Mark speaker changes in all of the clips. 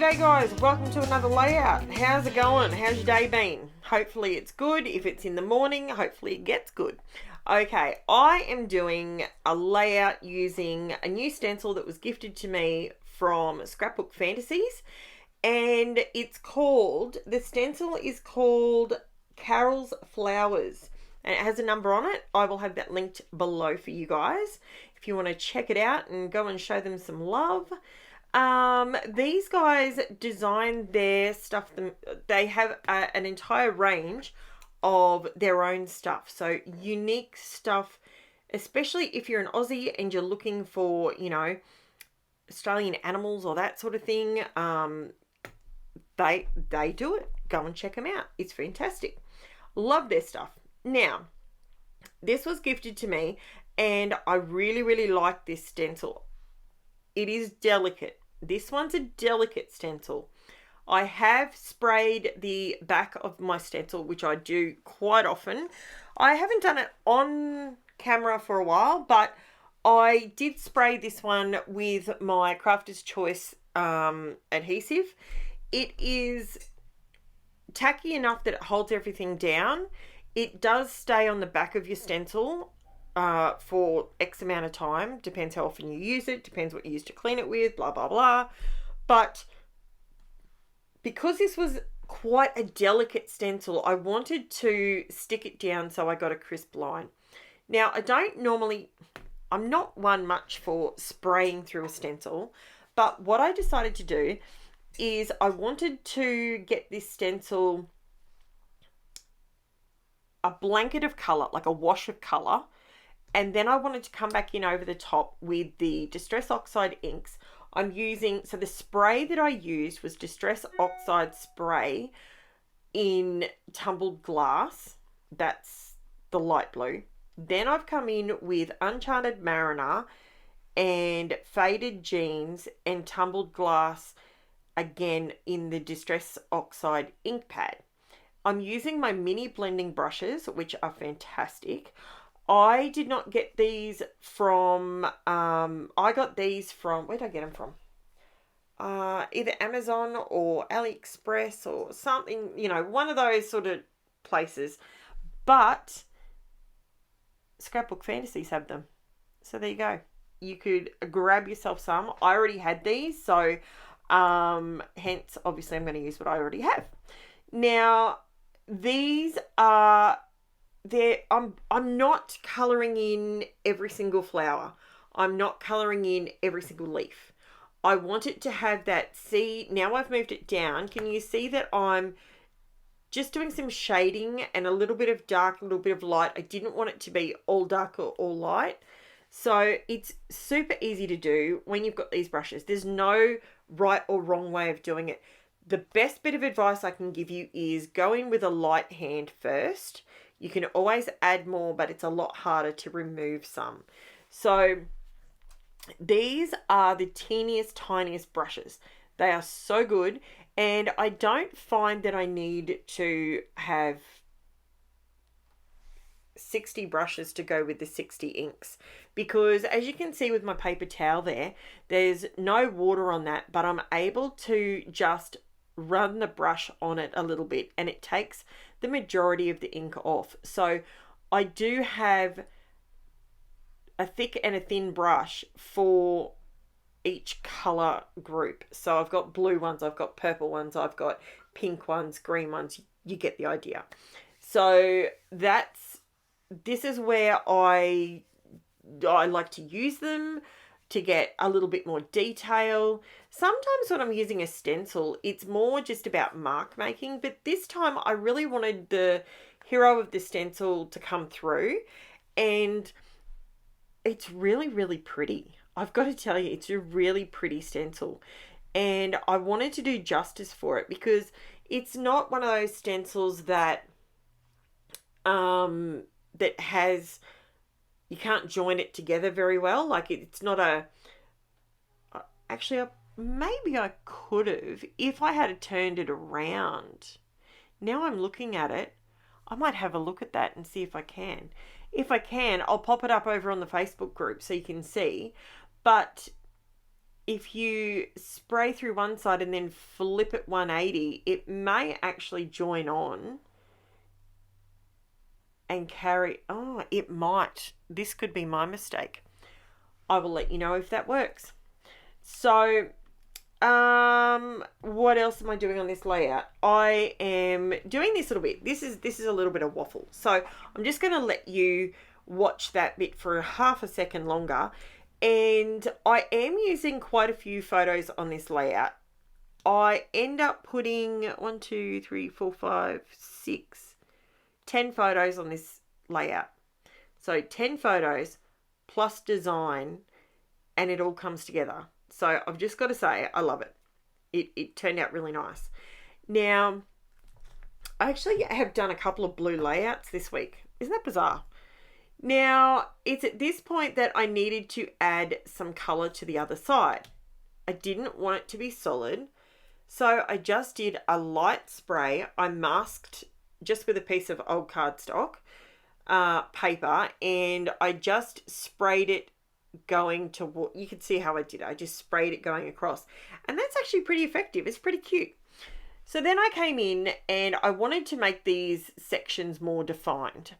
Speaker 1: G'day guys, welcome to another layout. How's it going? How's your day been? Hopefully it's good. If it's in the morning, hopefully it gets good. Okay, I am doing a layout using a new stencil that was gifted to me from Scrapbook Fantasies, and the stencil is called Carol's Flowers, and it has a number on it. I will have that linked below for you guys if you want to check it out and go and show them some love. These guys design their stuff. They have an entire range of their own stuff. So unique stuff, especially if you're an Aussie and you're looking for, you know, Australian animals or that sort of thing. They do it. Go and check them out. It's fantastic. Love their stuff. Now, this was gifted to me and I really, really like this stencil. It is delicate. This one's a delicate stencil. I have sprayed the back of my stencil, which I do quite often. I haven't done it on camera for a while, but I did spray this one with my Crafter's Choice adhesive. It is tacky enough that it holds everything down. It does stay on the back of your stencil for X amount of time. Depends how often you use it, depends what you use to clean it with, blah, blah, blah. But because this was quite a delicate stencil, I wanted to stick it down so I got a crisp line. Now, I'm not one much for spraying through a stencil, but what I decided to do is I wanted to get this stencil a blanket of colour, like a wash of colour, and then I wanted to come back in over the top with the Distress Oxide inks. So the spray that I used was Distress Oxide spray in Tumbled Glass. That's the light blue. Then I've come in with Uncharted Marina and Faded Jeans and Tumbled Glass again in the Distress Oxide ink pad. I'm using my mini blending brushes, which are fantastic. I did not get these from, I got these from, where did I get them from? Either Amazon or AliExpress or something, you know, one of those sort of places. But Scrapbook Fantasies have them. So there you go. You could grab yourself some. I already had these, so hence, obviously, I'm going to use what I already have. Now, these are... I'm not colouring in every single flower. I'm not colouring in every single leaf. I want it to have that, now I've moved it down. Can you see that I'm just doing some shading and a little bit of dark, a little bit of light. I didn't want it to be all dark or all light. So it's super easy to do when you've got these brushes. There's no right or wrong way of doing it. The best bit of advice I can give you is go in with a light hand first. You can always add more, but it's a lot harder to remove some. So these are the teeniest, tiniest brushes. They are so good. And I don't find that I need to have 60 brushes to go with the 60 inks. Because as you can see with my paper towel there's no water on that, but I'm able to just run the brush on it a little bit and it takes the majority of the ink off. So I do have a thick and a thin brush for each color group. So I've got blue ones, I've got purple ones, I've got pink ones, green ones. You get the idea. So this is where I like to use them to get a little bit more detail. Sometimes when I'm using a stencil, it's more just about mark making, but this time I really wanted the hero of the stencil to come through, and it's really, really pretty. I've got to tell you, it's a really pretty stencil, and I wanted to do justice for it because it's not one of those stencils that you can't join it together very well. Like it's not maybe I could have if I had turned it around. Now I'm looking at it, I might have a look at that and see if I can. If I can, I'll pop it up over on the Facebook group so you can see. But if you spray through one side and then flip it 180, it may actually join on and carry. Oh, it might. This could be my mistake. I will let you know if that works. So, what else am I doing on this layout? I am doing this little bit. This is a little bit of waffle. So I'm just going to let you watch that bit for half a second longer. And I am using quite a few photos on this layout. I end up putting 1, 2, 3, 4, 5, 6, 10 photos on this layout. So 10 photos plus design, and it all comes together. So I've just got to say, I love it. It turned out really nice. Now, I actually have done a couple of blue layouts this week. Isn't that bizarre? Now, it's at this point that I needed to add some color to the other side. I didn't want it to be solid, so I just did a light spray. I masked just with a piece of old cardstock paper, and I just sprayed it going to, you can see how I did it. I just sprayed it going across, and that's actually pretty effective. It's pretty cute. So then I came in and I wanted to make these sections more defined.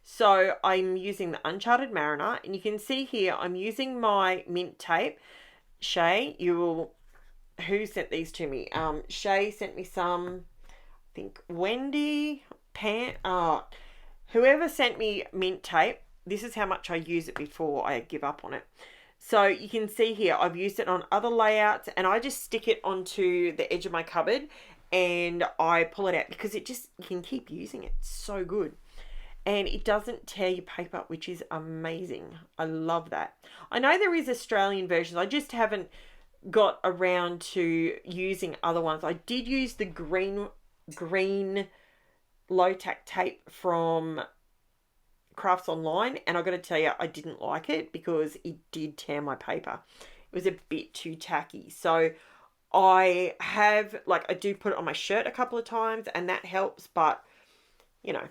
Speaker 1: So I'm using the Uncharted Marina, and you can see here I'm using my mint tape. Shay, who sent these to me? Shay sent me some, I think Wendy, whoever sent me mint tape. This is how much I use it before I give up on it. So you can see here I've used it on other layouts, and I just stick it onto the edge of my cupboard and I pull it out because you can keep using it. It's so good. And it doesn't tear your paper, which is amazing. I love that. I know there is Australian versions. I just haven't got around to using other ones. I did use the green low-tack tape from Crafts Online, and I've got to tell you, I didn't like it because it did tear my paper. It was a bit too tacky. So I do put it on my shirt a couple of times, and that helps, but you know,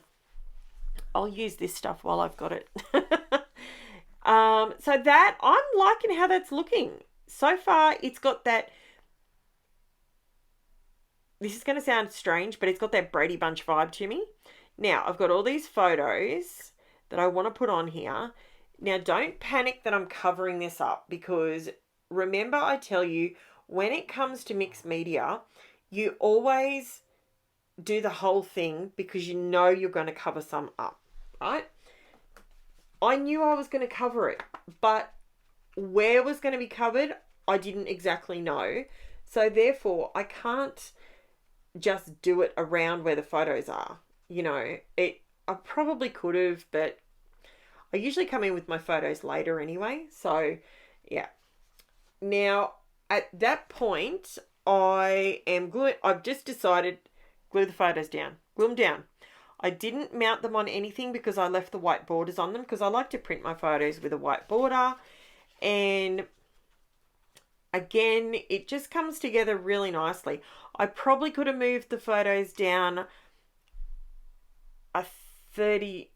Speaker 1: I'll use this stuff while I've got it. So that, I'm liking how that's looking. So far, it's got that, this is going to sound strange, but it's got that Brady Bunch vibe to me. Now, I've got all these photos that I want to put on here. Now, don't panic that I'm covering this up, because remember I tell you, when it comes to mixed media, you always do the whole thing because you know you're going to cover some up, right? I knew I was going to cover it, but where was going to be covered, I didn't exactly know. So therefore, I can't just do it around where the photos are. You know, I probably could have, but I usually come in with my photos later anyway. So yeah. Now, at that point, I've just decided, glue the photos down, glue them down. I didn't mount them on anything because I left the white borders on them, because I like to print my photos with a white border. And again, it just comes together really nicely. I probably could have moved the photos down a 30,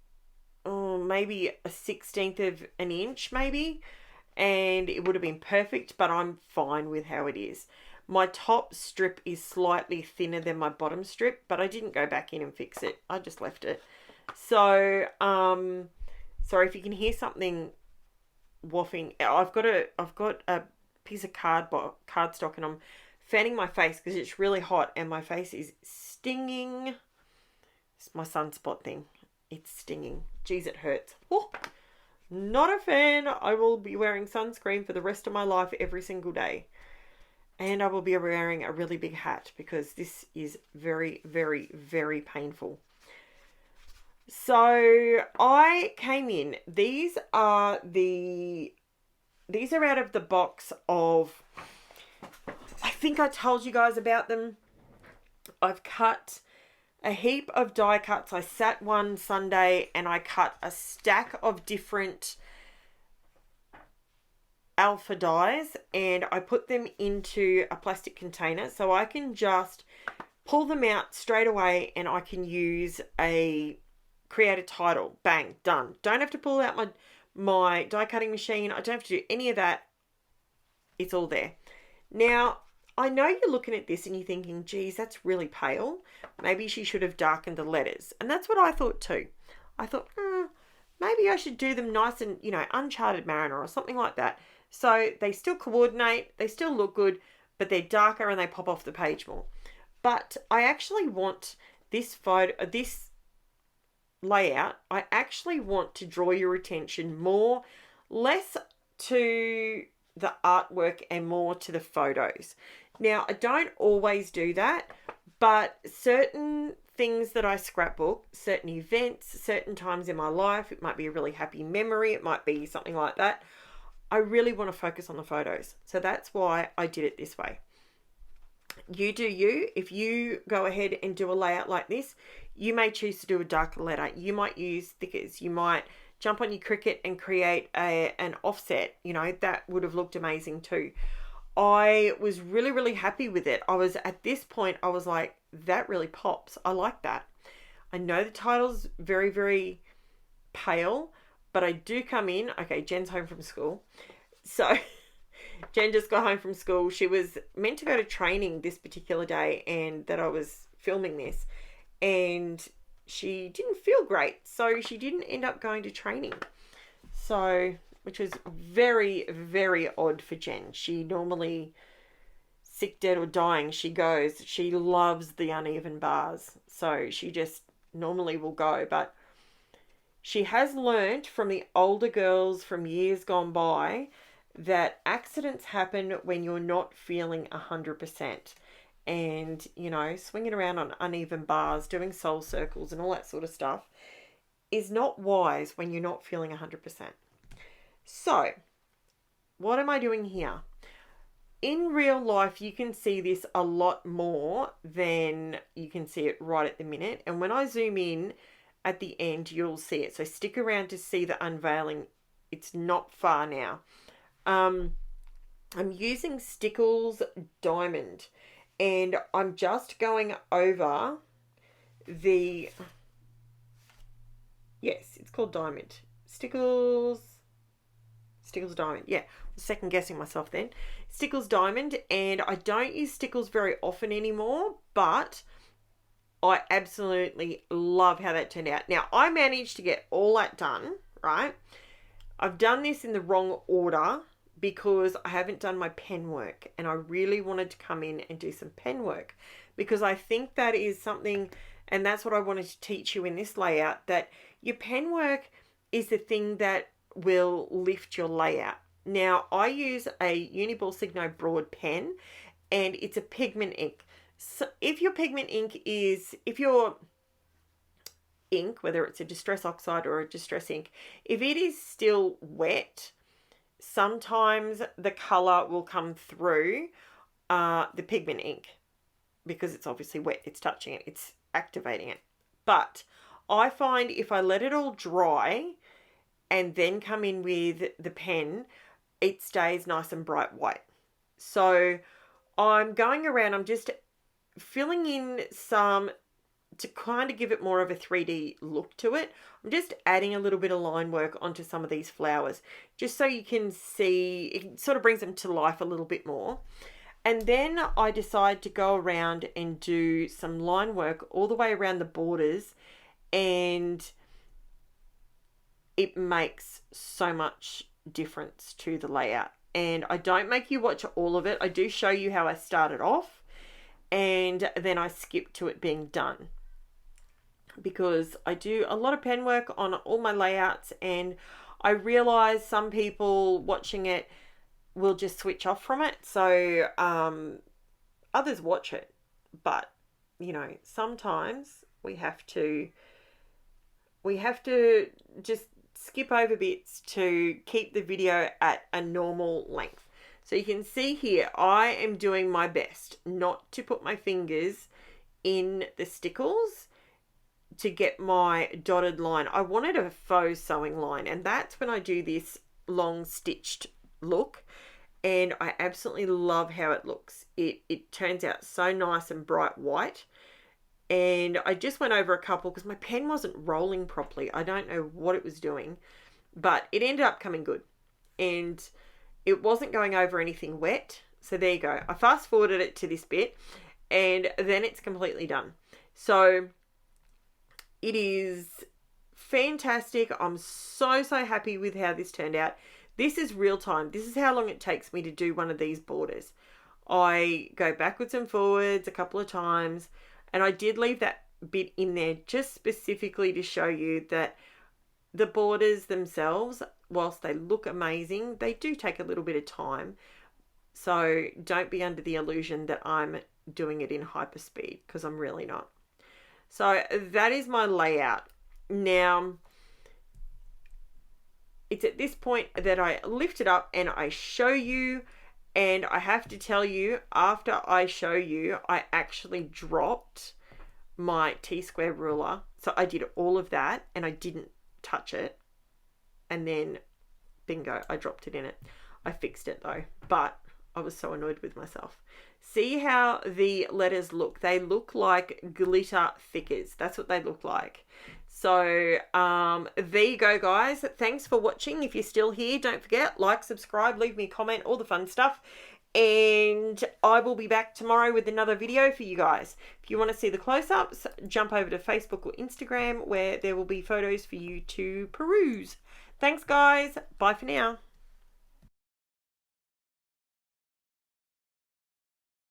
Speaker 1: maybe a 1/16 of an inch maybe, and it would have been perfect, but I'm fine with how it is. My top strip is slightly thinner than my bottom strip, but I didn't go back in and fix it. I just left it. So, sorry if you can hear something waffling. I've got a piece of cardstock, and I'm fanning my face because it's really hot and my face is stinging. It's my sunspot thing. It's stinging. Jeez, it hurts. Oh, not a fan. I will be wearing sunscreen for the rest of my life every single day. And I will be wearing a really big hat because this is very, very, very painful. So I came in. These are out of the box of, I think I told you guys about them. I've cut a heap of die cuts. I sat one Sunday and I cut a stack of different alpha dies, and I put them into a plastic container so I can just pull them out straight away, and I can create a title. Bang, done. Don't have to pull out my die cutting machine. I don't have to do any of that. It's all there. Now, I know you're looking at this and you're thinking, geez, that's really pale. Maybe she should have darkened the letters. And that's what I thought too. I thought, maybe I should do them nice and, uncharted Marina or something like that. So they still coordinate, they still look good, but they're darker and they pop off the page more. But I actually want this layout, I actually want to draw your attention more, less to the artwork and more to the photos. Now, I don't always do that, but certain things that I scrapbook, certain events, certain times in my life, it might be a really happy memory, it might be something like that, I really want to focus on the photos. So that's why I did it this way. You do you. If you go ahead and do a layout like this, you may choose to do a darker letter. You might use stickers. You might jump on your Cricut and create an offset. That would have looked amazing too. I was really, really happy with it. At this point, I was like, that really pops. I like that. I know the title's very, very pale, but I do come in. Okay, Jen's home from school. So Jen just got home from school. She was meant to go to training this particular day and that I was filming this. And she didn't feel great. So she didn't end up going to training. So, which was very, very odd for Jen. She normally, sick, dead or dying, she goes. She loves the uneven bars. So she just normally will go. But she has learnt from the older girls from years gone by that accidents happen when you're not feeling 100%. And, swinging around on uneven bars, doing soul circles and all that sort of stuff is not wise when you're not feeling 100%. So, what am I doing here? In real life, you can see this a lot more than you can see it right at the minute. And when I zoom in at the end, you'll see it. So stick around to see the unveiling. It's not far now. I'm using Stickles Diamond, and I'm just going over yes, it's called Diamond. Stickles Diamond. Yeah, second guessing myself then. Stickles Diamond, and I don't use Stickles very often anymore, but I absolutely love how that turned out. Now, I managed to get all that done, right? I've done this in the wrong order because I haven't done my pen work, and I really wanted to come in and do some pen work because I think that is something, and that's what I wanted to teach you in this layout, that your pen work is the thing that will lift your layout. Now, I use a UNIBALL SIGNO BROARD pen, and it's a pigment ink. So if your ink, whether it's a distress oxide or a distress ink, if it is still wet, sometimes the color will come through the pigment ink because it's obviously wet, it's touching it, it's activating it. But I find if I let it all dry and then come in with the pen, it stays nice and bright white. So I'm going around, I'm just filling in some to kind of give it more of a 3D look to it. I'm just adding a little bit of line work onto some of these flowers just so you can see, it sort of brings them to life a little bit more. And then I decide to go around and do some line work all the way around the borders, and it makes so much difference to the layout. And I don't make you watch all of it. I do show you how I started off, and then I skip to it being done, because I do a lot of pen work on all my layouts, and I realize some people watching it will just switch off from it. So others watch it, but sometimes we have to just skip over bits to keep the video at a normal length. So you can see here, I am doing my best not to put my fingers in the stickles to get my dotted line. I wanted a faux sewing line, and that's when I do this long stitched look, and I absolutely love how it looks. It turns out so nice and bright white, and I just went over a couple because my pen wasn't rolling properly. I don't know what it was doing, but it ended up coming good. And it wasn't going over anything wet. So there you go. I fast forwarded it to this bit and then it's completely done. So it is fantastic. I'm so happy with how this turned out. This is real time. This is how long it takes me to do one of these borders. I go backwards and forwards a couple of times, and I did leave that bit in there just specifically to show you that the borders themselves, whilst they look amazing, they do take a little bit of time. So don't be under the illusion that I'm doing it in hyper speed, because I'm really not. So that is my layout. Now, it's at this point that I lift it up and I show you, and I have to tell you, after I show you, I actually dropped my T-square ruler. So I did all of that and I didn't touch it. And then, bingo, I dropped it in it. I fixed it though, but I was so annoyed with myself. See how the letters look? They look like glitter thickers. That's what they look like. So there you go, guys. Thanks for watching. If you're still here, don't forget, like, subscribe, leave me a comment, all the fun stuff. And I will be back tomorrow with another video for you guys. If you want to see the close-ups, jump over to Facebook or Instagram, where there will be photos for you to peruse. Thanks, guys. Bye for now.